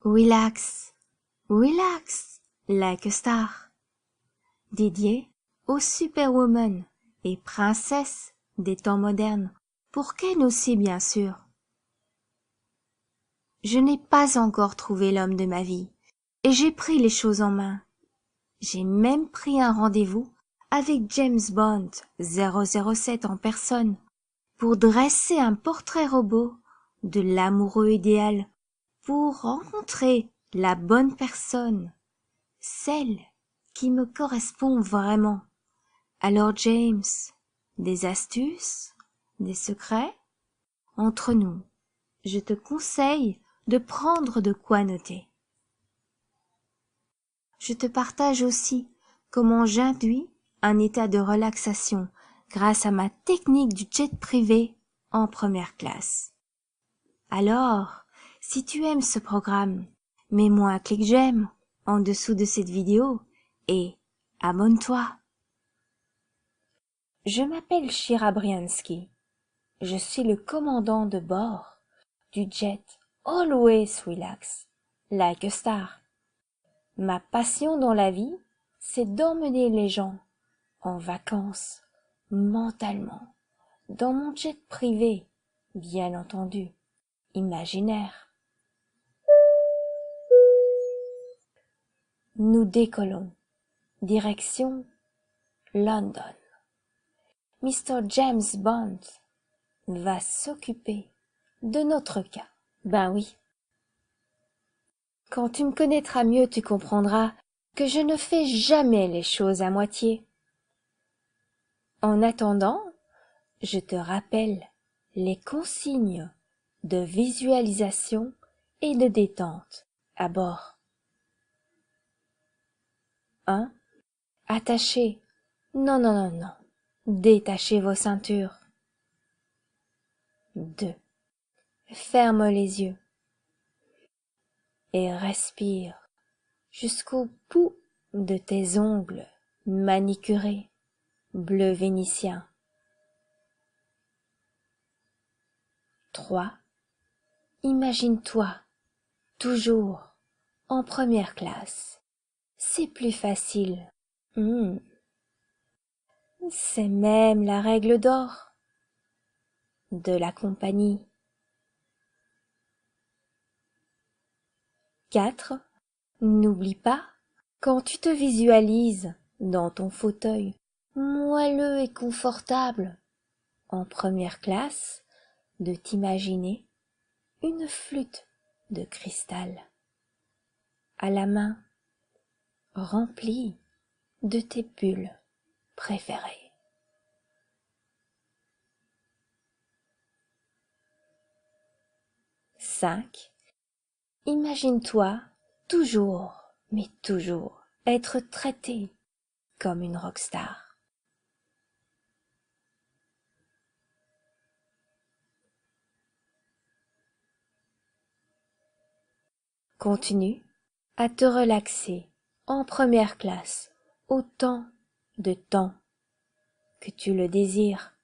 Relax, relax, like a star. Dédié aux superwomen et princesses des temps modernes, pour Ken aussi bien sûr. Je n'ai pas encore trouvé l'homme de ma vie, et j'ai pris les choses en main. J'ai même pris un rendez-vous avec James Bond 007 en personne pour dresser un portrait robot de l'amoureux idéal, pour rencontrer la bonne personne, celle qui me correspond vraiment. Alors James, des astuces, des secrets? Entre nous, je te conseille de prendre de quoi noter. Je te partage aussi comment j'induis un état de relaxation grâce à ma technique du jet privé en première classe. Alors, si tu aimes ce programme, mets-moi un clic j'aime en dessous de cette vidéo et abonne-toi. Je m'appelle Shira Briansky. Je suis le commandant de bord du jet Always Relax, like a star. Ma passion dans la vie, c'est d'emmener les gens en vacances, mentalement, dans mon jet privé, bien entendu, imaginaire. Nous décollons, direction London. Mr. James Bond va s'occuper de notre cas. Ben oui. Quand tu me connaîtras mieux, tu comprendras que je ne fais jamais les choses à moitié. En attendant, je te rappelle les consignes de visualisation et de détente à bord. 1. Attachez. Non, non, non, non. Détachez vos ceintures. 2. Ferme les yeux et respire jusqu'au bout de tes ongles manicurés bleu vénitien. 3. Imagine-toi toujours en première classe. C'est plus facile. C'est même la règle d'or de la compagnie. 4. N'oublie pas, quand tu te visualises dans ton fauteuil moelleux et confortable en première classe, de t'imaginer une flûte de cristal à la main, remplie de tes bulles préférées. 5. Imagine-toi toujours, mais toujours, être traité comme une rockstar. Continue à te relaxer en première classe autant de temps que tu le désires.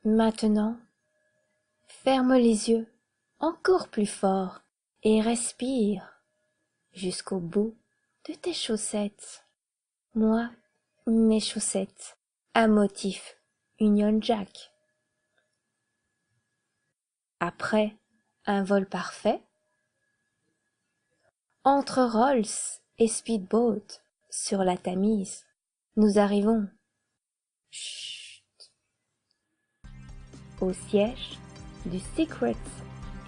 Maintenant, ferme les yeux encore plus fort et respire jusqu'au bout de tes chaussettes. Moi, mes chaussettes à motif Union Jack. Après un vol parfait, entre Rolls et Speedboat sur la Tamise, nous arrivons au siège du Secret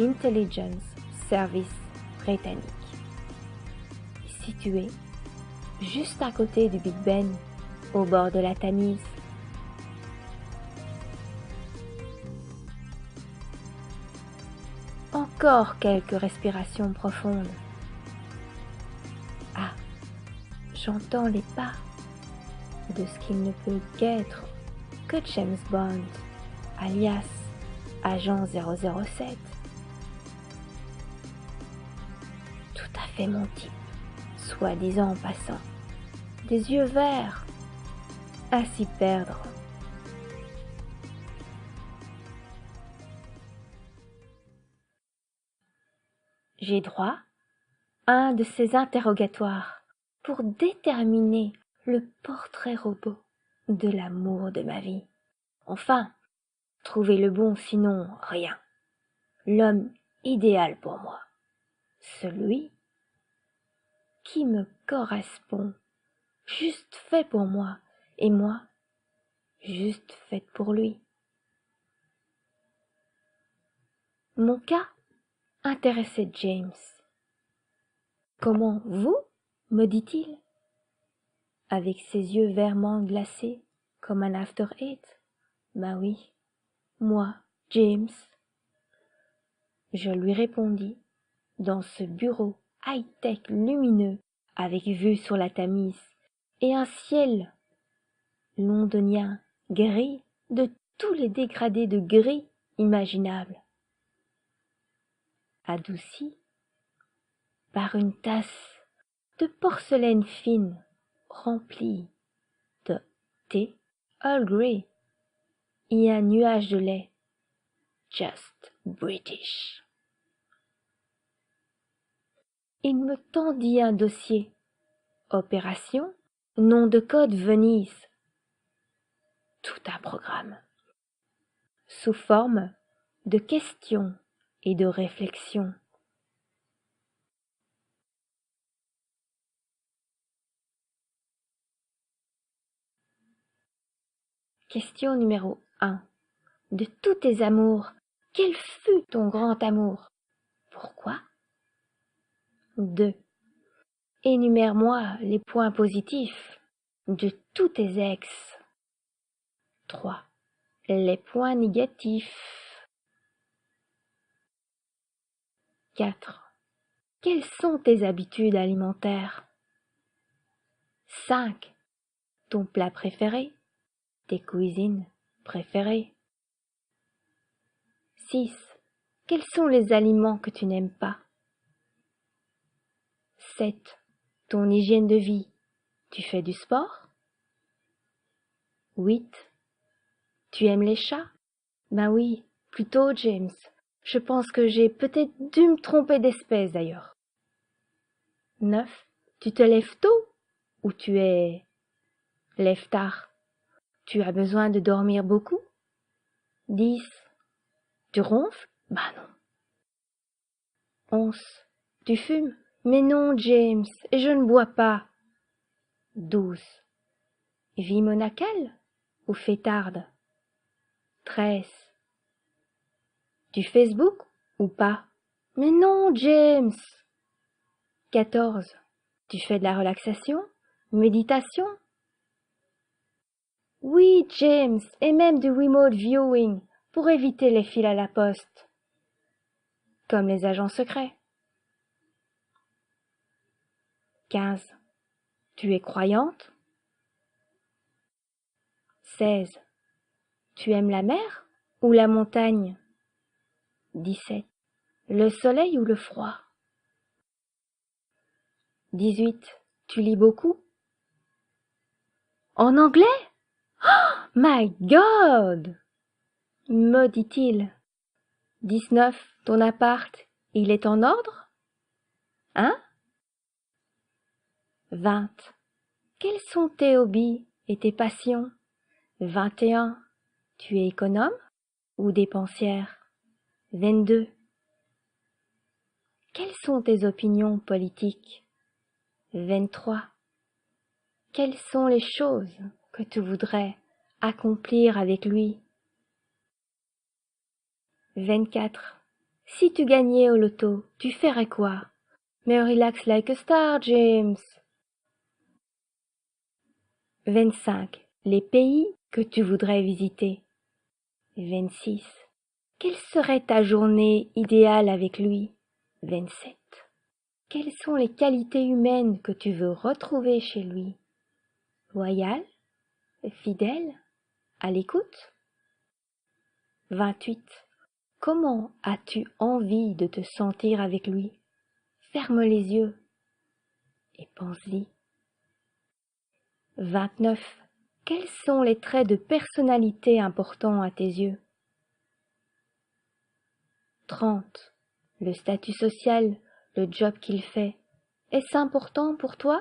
Intelligence Service britannique, situé juste à côté du Big Ben, au bord de la Tamise. Encore quelques respirations profondes. Ah, j'entends les pas de ce qu'il ne peut qu'être que James Bond, alias Agent 007. Tout à fait mon type, soi-disant en passant. Des yeux verts, à s'y perdre. J'ai droit à un de ces interrogatoires pour déterminer le portrait robot de l'amour de ma vie. Enfin, trouver le bon, sinon rien. L'homme idéal pour moi. Celui qui me correspond, juste fait pour moi, et moi, juste faite pour lui. Mon cas intéressait James. Comment vous, me dit-il, avec ses yeux vertement glacés comme un after eight. Ben oui, moi, James. Je lui répondis, dans ce bureau high-tech lumineux avec vue sur la Tamise et un ciel londonien gris de tous les dégradés de gris imaginables, adouci par une tasse de porcelaine fine remplie de thé Earl Grey et un nuage de lait just British. Il me tendit un dossier. Opération, nom de code Venise. Tout un programme. Sous forme de questions et de réflexions. Question numéro 1. De tous tes amours, quel fut ton grand amour? Pourquoi? 2. Énumère-moi les points positifs de tous tes ex. 3. Les points négatifs. 4. Quelles sont tes habitudes alimentaires? 5. Ton plat préféré, tes cuisines préférées. 6. Quels sont les aliments que tu n'aimes pas? 7. Ton hygiène de vie, tu fais du sport? 8. Tu aimes les chats? Ben oui, plutôt James. Je pense que j'ai peut-être dû me tromper d'espèce d'ailleurs. 9. Tu te lèves tôt ou tu lèves tard? Tu as besoin de dormir beaucoup? 10. Tu ronfles? Ben non. 11. Tu fumes? Mais non, James, et je ne bois pas. 12. Vie monacale ou fêtarde? 13. Du Facebook ou pas? Mais non, James. 14. Tu fais de la relaxation? Méditation? Oui, James, et même du remote viewing pour éviter les fils à la poste. Comme les agents secrets. 15. Tu es croyante? 16. Tu aimes la mer ou la montagne? 17. Le soleil ou le froid? 18. Tu lis beaucoup? En anglais? My God! Me dit-il. 19. Ton appart, il est en ordre? Hein? 20. Quels sont tes hobbies et tes passions? 21. Tu es économe ou dépensière? 22. Quelles sont tes opinions politiques? 23. Quelles sont les choses que tu voudrais accomplir avec lui? 24. Si tu gagnais au loto, tu ferais quoi? Mais relax like a star, James. 25. Les pays que tu voudrais visiter. 26. Quelle serait ta journée idéale avec lui? 27. Quelles sont les qualités humaines que tu veux retrouver chez lui? Loyal? Fidèle? À l'écoute? 28. Comment as-tu envie de te sentir avec lui? Ferme les yeux et pense-y. 29. Quels sont les traits de personnalité importants à tes yeux? 30. Le statut social, le job qu'il fait, est-ce important pour toi?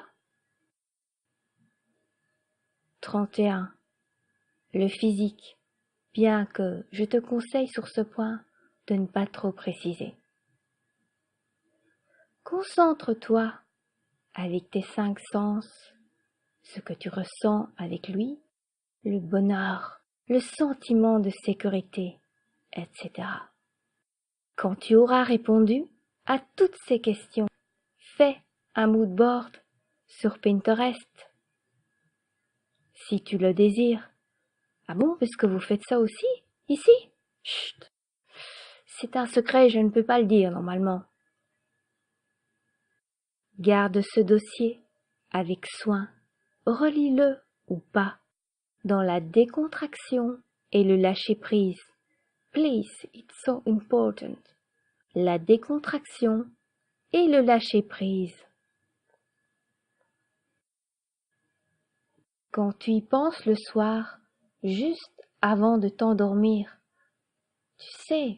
31. Le physique, bien que je te conseille sur ce point de ne pas trop préciser. Concentre-toi avec tes 5 sens, ce que tu ressens avec lui, le bonheur, le sentiment de sécurité, etc. Quand tu auras répondu à toutes ces questions, fais un mood board sur Pinterest, si tu le désires. Ah bon, est-ce que vous faites ça aussi, ici? Chut! C'est un secret, je ne peux pas le dire normalement. Garde ce dossier avec soin, relis-le ou pas, dans la décontraction et le lâcher-prise. Please, it's so important. La décontraction et le lâcher-prise. Quand tu y penses le soir, juste avant de t'endormir, tu sais,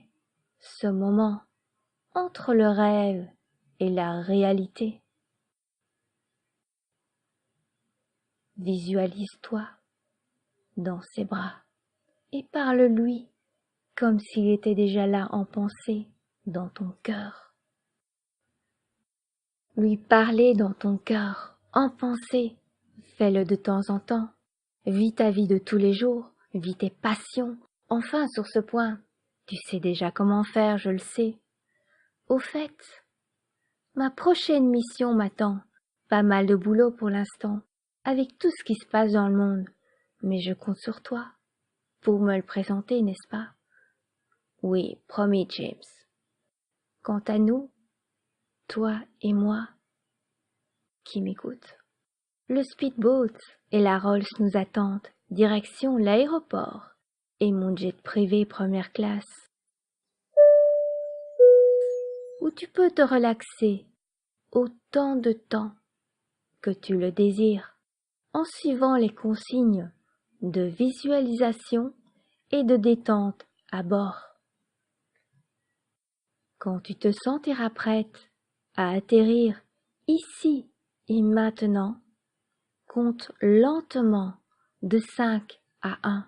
ce moment entre le rêve et la réalité. Visualise-toi dans ses bras et parle-lui comme s'il était déjà là en pensée dans ton cœur. Lui parler dans ton cœur, en pensée, fais-le de temps en temps. Vis ta vie de tous les jours, vis tes passions. Enfin, sur ce point, tu sais déjà comment faire, je le sais. Au fait, ma prochaine mission m'attend. Pas mal de boulot pour l'instant, avec tout ce qui se passe dans le monde. Mais je compte sur toi, pour me le présenter, n'est-ce pas? Oui, promis, James. Quant à nous, toi et moi, qui m'écoute, le speedboat et la Rolls nous attendent, direction l'aéroport, et mon jet privé première classe, où tu peux te relaxer autant de temps que tu le désires, en suivant les consignes de visualisation et de détente à bord. Quand tu te sentiras prête à atterrir ici et maintenant, compte lentement de 5 à 1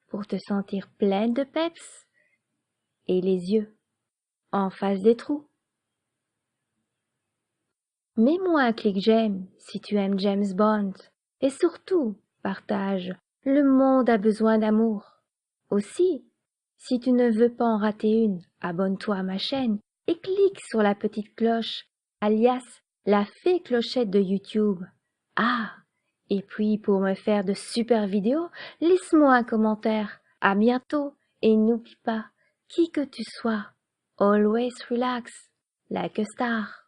pour te sentir pleine de peps et les yeux en face des trous. Mets-moi un clic j'aime si tu aimes James Bond et surtout partage Le monde a besoin d'amour. Aussi, si tu ne veux pas en rater une, abonne-toi à ma chaîne et clique sur la petite cloche, alias la fée clochette de YouTube. Ah, et puis pour me faire de super vidéos, laisse-moi un commentaire. À bientôt et n'oublie pas, qui que tu sois, always relax, like a star.